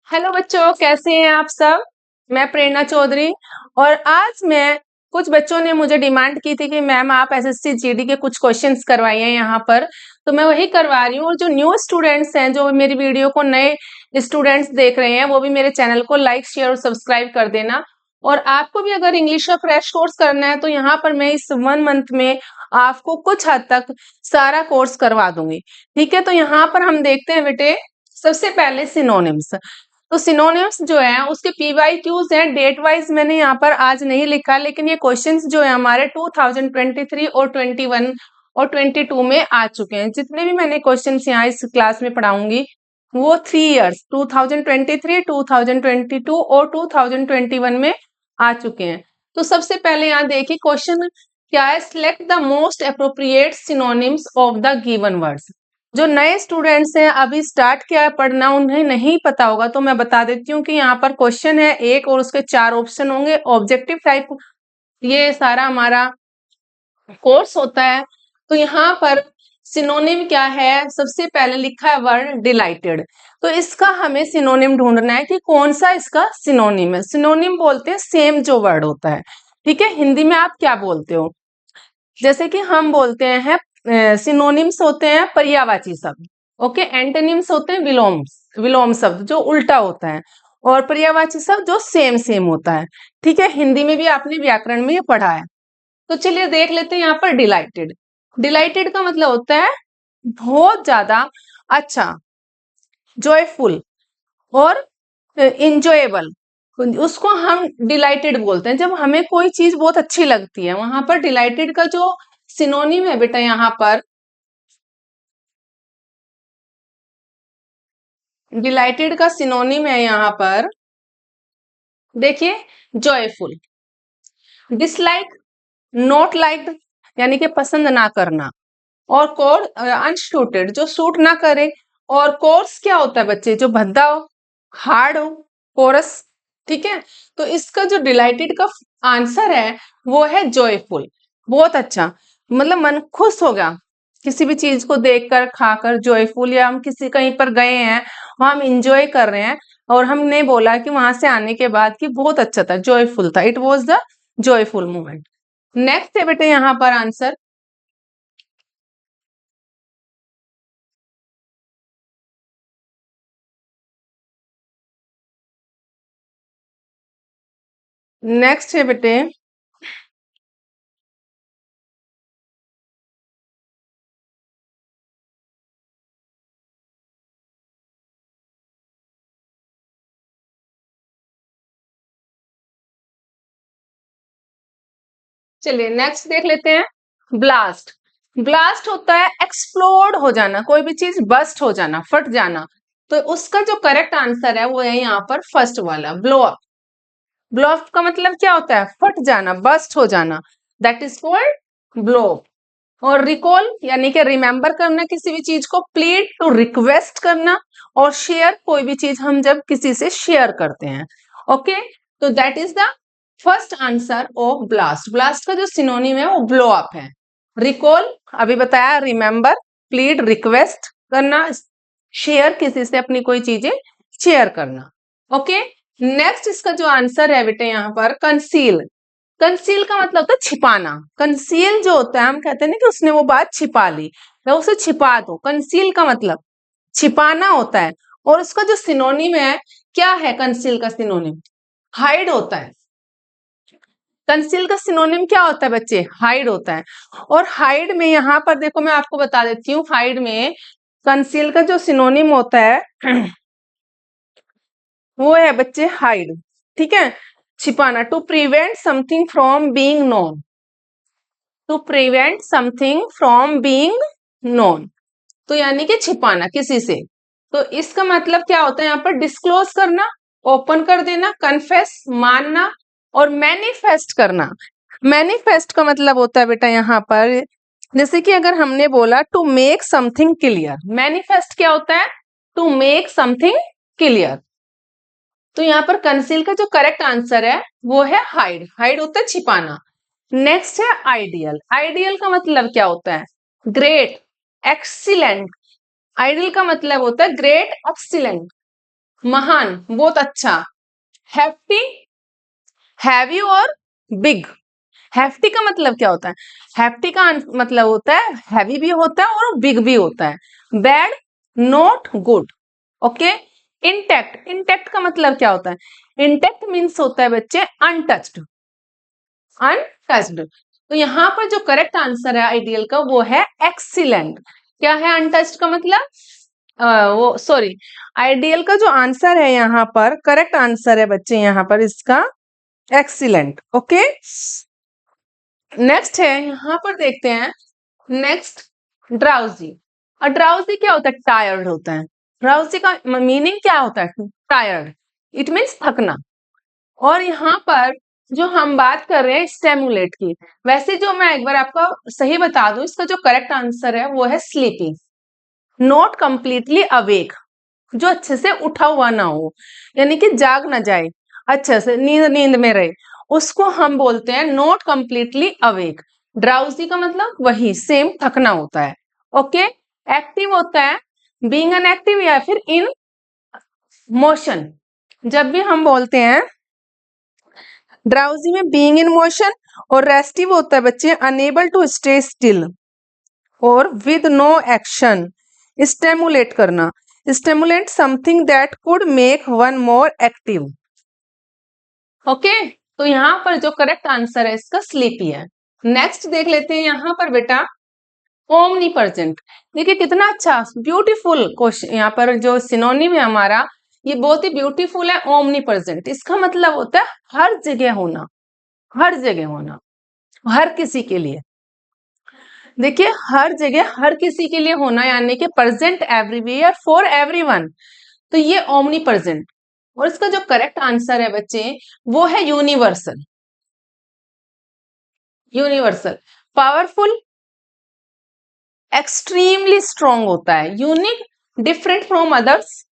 Hello बच्चों, कैसे हैं आप सब। मैं प्रेरणा चौधरी। और आज मैं कुछ बच्चों ने मुझे डिमांड की थी कि मैम आप एसएससी जीडी के कुछ क्वेश्चंस करवाइए यहाँ पर, तो मैं वही करवा रही हूँ। और जो न्यू स्टूडेंट्स हैं, जो मेरी वीडियो को नए स्टूडेंट्स देख रहे हैं, वो भी मेरे चैनल को लाइक शेयर और सब्सक्राइब कर देना। और आपको भी अगर इंग्लिश का फ्रेश कोर्स करना है तो यहाँ पर मैं इस 1 मंथ में आपको कुछ हद तक सारा कोर्स करवा दूंगी। ठीक है, तो यहाँ पर हम देखते हैं बेटे, सबसे पहले सिनोनिम्स। तो सिनोनिम्स जो है उसके पीवाईक्यूज हैं, डेट वाइज मैंने यहाँ पर आज नहीं लिखा, लेकिन ये क्वेश्चंस जो है हमारे 2023 और 21 और 22 में आ चुके हैं। जितने भी मैंने क्वेश्चंस यहाँ इस क्लास में पढ़ाऊंगी वो 3 इयर्स 2023, 2022 और 2021 में आ चुके हैं। तो सबसे पहले यहाँ देखिए क्वेश्चन क्या है, select the most appropriate synonyms of the given words. जो नए स्टूडेंट्स हैं, अभी स्टार्ट किया है पढ़ना, उन्हें नहीं पता होगा तो मैं बता देती हूँ कि यहाँ पर क्वेश्चन है एक और उसके 4 ऑप्शन होंगे। ऑब्जेक्टिव टाइप ये सारा हमारा कोर्स होता है। तो यहाँ पर सिनोनिम क्या है, सबसे पहले लिखा है वर्ड डिलाइटेड। तो इसका हमें सिनोनिम ढूंढना है कि कौन सा इसका सिनोनिम है। सिनोनिम बोलते हैं सेम जो वर्ड होता है। ठीक है, हिंदी में आप क्या बोलते हो, जैसे कि हम बोलते हैं सिनोनिम्स होते हैं पर्यायवाची शब्द। ओके, एंटोनिम्स होते हैं विलोम शब्द जो उल्टा होता है, और पर्यायवाची शब्द जो सेम सेम होता है। ठीक है, हिंदी में भी आपने व्याकरण में ये पढ़ा है। तो चलिए देख लेते हैं यहाँ पर डिलाइटेड। डिलाइटेड का मतलब होता है बहुत ज्यादा अच्छा, जॉयफुल और इंजॉयबल। उसको हम डिलाइटेड बोलते हैं। जब हमें कोई चीज बहुत अच्छी लगती है, वहां पर डिलाइटेड का जो सिनोनिम है बेटा, यहाँ पर डिलाइटेड का सिनोनिम है यहाँ पर देखिए, जॉयफुल। डिसलाइक, नॉट लाइक्ड यानी कि पसंद ना करना। और कोर अनसूटेड जो सूट ना करे। और कोर्स क्या होता है बच्चे, जो भद्दा हो, हार्ड हो, कोरस। ठीक है, तो इसका जो डिलाइटेड का आंसर है वो है जॉयफुल। बहुत अच्छा, मतलब मन खुश होगा किसी भी चीज को देखकर खाकर। जॉयफुल, या हम किसी कहीं पर गए हैं, वहां हम इंजॉय कर रहे हैं, और हमने बोला कि वहां से आने के बाद कि बहुत अच्छा था, जॉयफुल था, it was the joyful moment. Next है बेटे यहाँ पर आंसर, नेक्स्ट है बेटे चलिए नेक्स्ट देख लेते हैं। ब्लास्ट। ब्लास्ट होता है एक्सप्लोड हो जाना, कोई भी चीज बस्ट हो जाना, फट जाना। तो उसका जो करेक्ट आंसर है वो है यहाँ पर फर्स्ट वाला, ब्लो अप। ब्लो अप का मतलब क्या होता है, फट जाना, बस्ट हो जाना, दैट इज कॉल्ड ब्लो। और रिकॉल यानी कि रिमेंबर करना किसी भी चीज को। प्लीड टू रिक्वेस्ट करना। और शेयर, कोई भी चीज हम जब किसी से शेयर करते हैं। ओके, तो that is the first answer of blast. Blast का जो सिनोनिम है वो ब्लो अप है। रिकॉल अभी बताया, रिमेंबर, प्लीड रिक्वेस्ट करना, शेयर किसी से अपनी कोई चीजें शेयर करना। ओके, नेक्स्ट इसका जो आंसर है बेटे यहाँ पर कंसील। कंसील का मतलब होता है छिपाना। कंसील जो होता है, हम कहते हैं ना कि उसने वो बात छिपा ली, या उसे छिपा दो। कंसील का मतलब छिपाना होता है। और उसका जो सिनोनिम है, क्या है कंसील का सिनोनिम, हाइड होता है। कंसील का सिनोनिम क्या होता है बच्चे, हाइड होता है। और हाइड में यहाँ पर देखो, मैं आपको बता देती हूँ, हाइड में कंसील का जो सिनोनिम होता है वो है बच्चे हाइड। ठीक है, छिपाना, to prevent something from being known. To prevent something from being known, तो यानी कि छिपाना किसी से। तो इसका मतलब क्या होता है यहाँ पर, डिस्क्लोज करना, ओपन कर देना, कन्फेस मानना, और मैनिफेस्ट करना। मैनिफेस्ट का मतलब होता है बेटा यहाँ पर, जैसे कि अगर हमने बोला to make something clear, manifest क्या होता है, टू मेक समथिंग क्लियर। तो यहाँ पर कंसील का जो करेक्ट आंसर है वो है हाइड। हाइड होता है छिपाना। नेक्स्ट है आइडियल। आइडियल का मतलब क्या होता है, ग्रेट, एक्सीलेंट। आइडियल का मतलब होता है ग्रेट, एक्सीलेंट। महान, बहुत अच्छा। hefty, हैवी और बिग। hefty का मतलब क्या होता है? hefty का मतलब होता है हैवी भी होता है और बिग भी होता है। Bad, not good. Okay. Intact, intact का मतलब क्या होता है? इंटैक्ट मीन्स होता है बच्चे अनटच्ड, अनटच्ड। तो यहाँ पर जो करेक्ट आंसर है आइडियल का वो है एक्सीलेंट। क्या है अनटच्ड का मतलब? वो सॉरी, आइडियल का जो आंसर है यहाँ पर, करेक्ट आंसर है बच्चे यहाँ पर इसका एक्सीलेंट। ओके। नेक्स्ट है, यहाँ पर देखते हैं। Next, drowsy. और ड्राउजी क्या होता है? टायर्ड होता है। ड्राउजी का मीनिंग क्या होता है? टायर्ड, इट मीन्स थकना। और यहाँ पर जो हम बात कर रहे हैं स्टेमुलेट की, वैसे जो मैं एक बार आपको सही बता दूं, इसका जो करेक्ट आंसर है वो है स्लीपिंग, नॉट कंप्लीटली अवेक, जो अच्छे से उठा हुआ ना हो, यानी कि जाग ना जाए, अच्छे से नींद नींद में रहे, उसको हम बोलते हैं नॉट कंप्लीटली अवेक। ड्राउजी का मतलब वही सेम थकना होता है। ओके। एक्टिव होता है बीइंग एन एक्टिव या फिर इन मोशन। जब भी हम बोलते हैं ड्राउजी में बीइंग इन मोशन, और रेस्टिव होता है बच्चे अनेबल टू स्टे स्टिल और विद नो एक्शन। स्टेमुलेट करना, stimulate something that could make one more active. Okay. तो यहाँ पर जो करेक्ट आंसर है इसका स्लीपी है। नेक्स्ट देख लेते हैं यहाँ पर बेटा, ओमनी प्रेजेंट। देखिए कितना अच्छा ब्यूटीफुल क्वेश्चन, यहाँ पर जो सिनोनिम है हमारा ये बहुत ही ब्यूटीफुल है। ओमनी प्रेजेंट इसका मतलब होता है हर जगह होना, हर जगह होना, हर किसी के लिए। देखिए हर जगह हर किसी के लिए होना, यानी कि प्रेजेंट एवरीवेयर फॉर एवरीवन। तो ये ओमनी प्रेजेंट। और इसका जो करेक्ट आंसर है बच्चे वो है universal. Universal, powerful, extremely strong होता है, unique, different from others.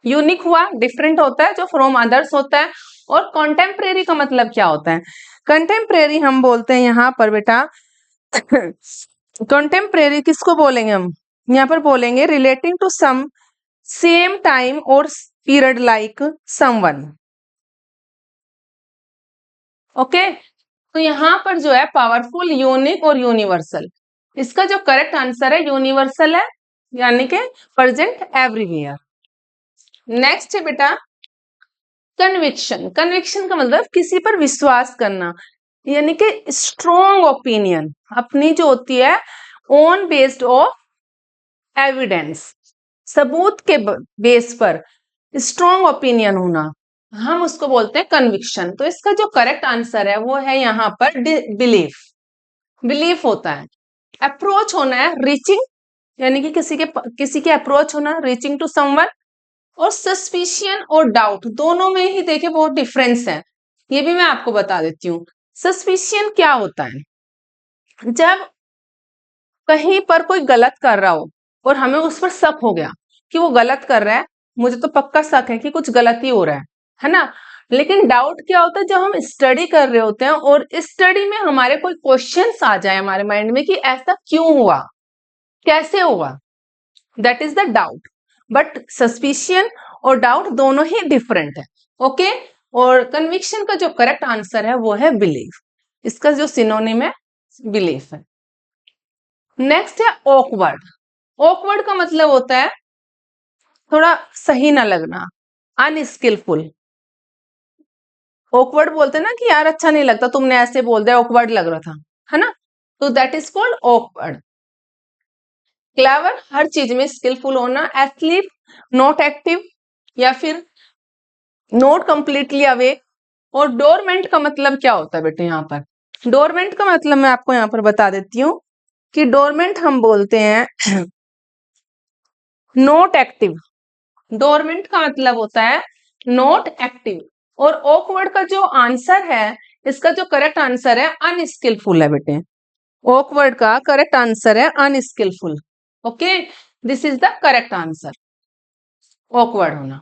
Unique हुआ, डिफरेंट होता है, जो फ्रॉम अदर्स होता है। और कॉन्टेम्परेरी का मतलब क्या होता है? कंटेम्परेरी हम बोलते हैं यहाँ पर बेटा कंटेम्परेरी किसको बोलेंगे हम? यहाँ पर बोलेंगे relating to some same time और पीरियड लाइक समवन। ओके। तो यहाँ पर जो है पावरफुल, यूनिक और यूनिवर्सल, इसका जो करेक्ट आंसर है यूनिवर्सल है, यानी कि प्रेजेंट एवरीवेयर। नेक्स्ट है बेटा कन्विक्शन। कन्विक्शन का मतलब किसी पर विश्वास करना, यानी कि स्ट्रॉन्ग ओपिनियन, अपनी जो होती है ऑन बेस्ड ऑफ एविडेंस, सबूत के बेस पर स्ट्रॉन्ग ओपिनियन होना, हम उसको बोलते हैं कन्विक्शन। तो इसका जो करेक्ट आंसर है वो है यहाँ पर बिलीफ। बिलीफ होता है। अप्रोच होना है रीचिंग, यानी कि किसी के अप्रोच होना, रीचिंग टू समवन। और सस्पिशियन और डाउट दोनों में ही देखिए बहुत डिफरेंस है, ये भी मैं आपको बता देती हूँ। सस्पिशियन क्या होता है? जब कहीं पर कोई गलत कर रहा हो और हमें उस पर शक हो गया कि वो गलत कर रहा है, मुझे तो पक्का शक है कि कुछ गलती हो रहा है ना। लेकिन डाउट क्या होता है? जब हम स्टडी कर रहे होते हैं और स्टडी में हमारे कोई क्वेश्चंस आ जाए हमारे माइंड में कि ऐसा क्यों हुआ, कैसे हुआ, that is the doubt. But suspicion और डाउट दोनों ही डिफरेंट है। ओके। और कन्विक्शन का जो करेक्ट आंसर है वो है बिलीफ, इसका जो सिनोनिम है बिलीफ है। नेक्स्ट है ऑकवर्ड। ऑकवर्ड का मतलब होता है थोड़ा सही ना लगना, अनस्किलफुल। ऑकवर्ड बोलते हैं ना कि यार अच्छा नहीं लगता, तुमने ऐसे बोल दिया, ऑकवर्ड लग रहा था, है ना। तो that is called awkward. Clever, हर चीज में स्किलफुल होना। एस्लीप, नॉट एक्टिव या फिर नॉट कंप्लीटली अवेक। और डोरमेंट का मतलब क्या होता है बेटे? यहाँ पर डोरमेंट का मतलब मैं आपको यहाँ पर बता देती हूँ कि डोरमेंट हम बोलते हैं नॉट एक्टिव। डोरमेंट का मतलब होता है नॉट एक्टिव। और ऑकवर्ड का जो आंसर है, इसका जो करेक्ट आंसर है अनस्किलफुल है बेटे। ऑकवर्ड का करेक्ट आंसर है unskilful. Okay, this is the correct answer, awkward होना।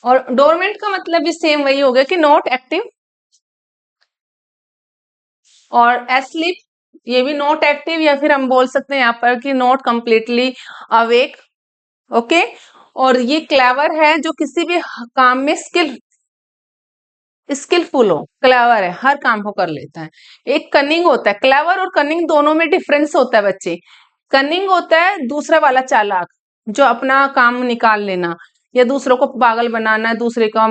और डोरमेंट का मतलब भी सेम वही हो गया कि नॉट एक्टिव। और एस्लीप, ये भी नॉट एक्टिव, या फिर हम बोल सकते हैं यहाँ पर कि नॉट कंप्लीटली अवेक। ओके। और ये क्लेवर है जो किसी भी काम में स्किलफुल हो, क्लेवर है, हर काम को कर लेता है। एक कनिंग होता है, क्लेवर और कनिंग दोनों में डिफरेंस होता है बच्चे। कनिंग होता है दूसरे वाला चालाक, जो अपना काम निकाल लेना या दूसरों को पागल बनाना, दूसरे का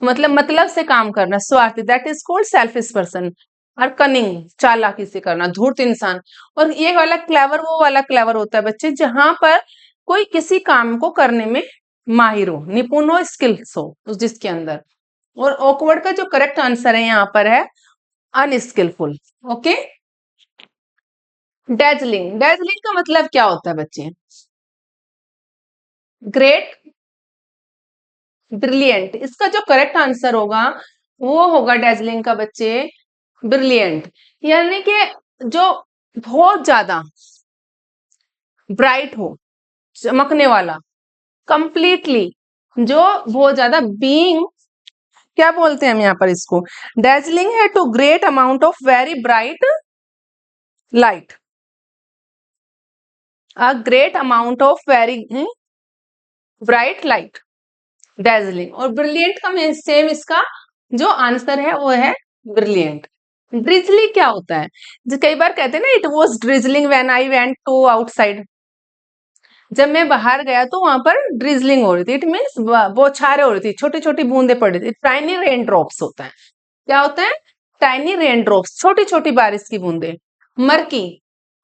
मतलब से काम करना, स्वार्थी, that is called selfish person. और कनिंग, चालाकी से करना, धूर्त इंसान। और ये वाला क्लेवर वो वाला क्लेवर होता है बच्चे जहां पर कोई किसी काम को करने में माहिर हो, निपुण हो, स्किल्स हो जिसके अंदर। और ऑकवर्ड का जो करेक्ट आंसर है यहाँ पर है अनस्किलफुल। ओके। डेजलिंग, डेजलिंग का मतलब क्या होता है बच्चे? Great, brilliant. इसका जो करेक्ट आंसर होगा वो होगा डेजलिंग का बच्चे ब्रिलियंट। यानी कि जो बहुत ज्यादा ब्राइट हो, चमकने वाला, कंप्लीटली, जो बहुत ज्यादा बीइंग, क्या बोलते हैं हम यहाँ पर इसको? डेजलिंग है to great amount of very bright light, a great amount of very bright light, dazzling. और ब्रिलियंट का सेम इसका जो आंसर है वो है ब्रिलियंट। ड्रिजली क्या होता है? जो कई बार कहते हैं ना, it was drizzling when I went to outside, जब मैं बाहर गया तो वहां पर ड्रिजलिंग हो रही थी। इट मीन्स बौछारें हो रही थी, छोटी छोटी बूंदे पड़ रही थी। टाइनी रेन ड्रॉप्स होता है। क्या होता है? टाइनी रेन ड्रॉप्स, छोटी छोटी बारिश की बूंदे। मर्की,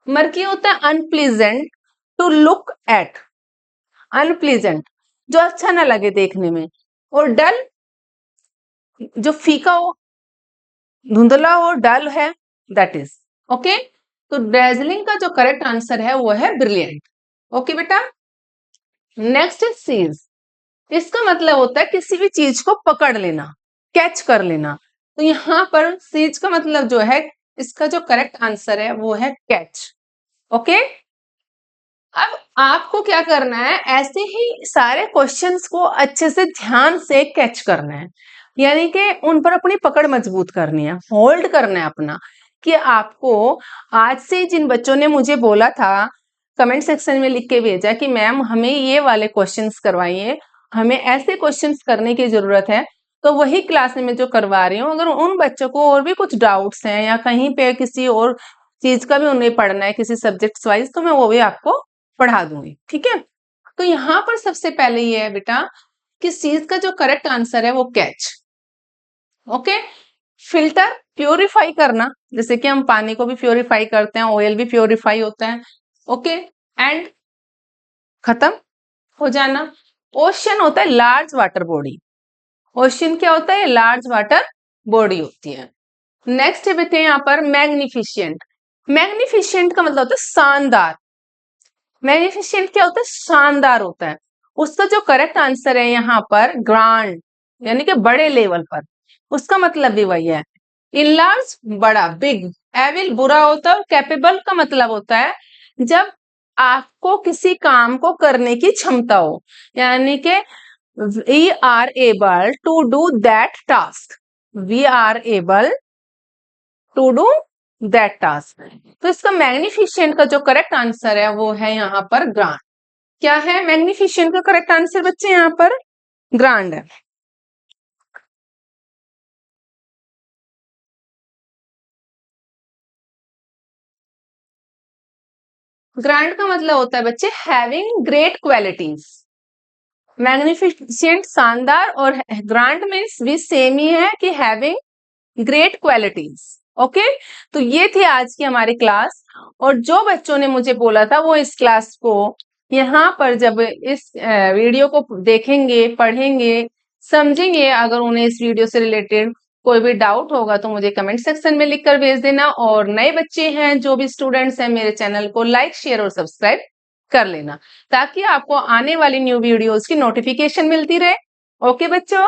मर्की होता है unpleasant to look at, unpleasant, जो अच्छा ना लगे देखने में। और डल, जो फीका हो, धुंधला हो, डल है, दैट इज। ओके। तो डेजलिंग का जो करेक्ट आंसर है वो है ब्रिलियंट। ओके बेटा। Next is seize. इसका मतलब होता है किसी भी चीज को पकड़ लेना, कैच कर लेना। तो यहाँ पर सीज का मतलब जो है, इसका जो करेक्ट आंसर है वो है कैच। ओके। अब आपको क्या करना है, ऐसे ही सारे क्वेश्चंस को अच्छे से ध्यान से कैच करना है, यानी कि उन पर अपनी पकड़ मजबूत करनी है, होल्ड करना है अपना। कि आपको आज से जिन बच्चों ने मुझे बोला था, कमेंट सेक्शन में लिख के भेजा कि मैम हमें ये वाले क्वेश्चंस करवाइए, हमें ऐसे क्वेश्चंस करने की जरूरत है, तो वही क्लास में जो करवा रही हूँ। अगर उन बच्चों को और भी कुछ डाउट्स हैं या कहीं पे किसी और चीज का भी उन्हें पढ़ना है किसी सब्जेक्ट वाइज, तो मैं वो भी आपको पढ़ा दूंगी। ठीक है। तो यहाँ पर सबसे पहले ये है बेटा कि चीज का जो करेक्ट आंसर है वो कैच। ओके। फिल्टर, प्योरीफाई करना, जैसे कि हम पानी को भी प्योरीफाई करते हैं, ऑयल भी प्योरीफाई होता है। ओके। एंड खत्म हो जाना। ओशन होता है लार्ज वाटर बॉडी। ओशन क्या होता है? लार्ज वाटर बॉडी होती है। नेक्स्ट बेटे यहाँ पर मैग्निफिशियंट। मैग्निफिशियंट का मतलब होता है शानदार। मैग्निफिसेंट क्या होता है? शानदार होता है। उसका जो करेक्ट आंसर है यहाँ पर ग्रांड, यानी कि बड़े लेवल पर, उसका मतलब भी वही है। इनलार्ज, बड़ा, बिग। एविल, बुरा होता है। और कैपेबल का मतलब होता है जब आपको किसी काम को करने की क्षमता हो, यानी कि we are able to do that task, we are able to do that task. तो इसका मैग्निफिशिएंट का जो करेक्ट आंसर है वो है यहाँ पर ग्रांड। क्या है मैग्निफिशिएंट का करेक्ट आंसर बच्चे? यहाँ पर ग्रांड है। ग्रांड का मतलब होता है बच्चे हैविंग ग्रेट क्वालिटीज। मैग्निफिशिएंट शानदार, और ग्रांड मीन्स भी सेम ही है कि हैविंग ग्रेट क्वालिटीज। ओके। तो ये थी आज की हमारी क्लास। और जो बच्चों ने मुझे बोला था वो इस क्लास को यहाँ पर जब इस वीडियो को देखेंगे, पढ़ेंगे, समझेंगे, अगर उन्हें इस वीडियो से रिलेटेड कोई भी डाउट होगा तो मुझे कमेंट सेक्शन में लिखकर भेज देना। और नए बच्चे हैं, जो भी स्टूडेंट्स हैं, मेरे चैनल को लाइक, शेयर और सब्सक्राइब कर लेना, ताकि आपको आने वाली न्यू वीडियोस की नोटिफिकेशन मिलती रहे। ओके बच्चों।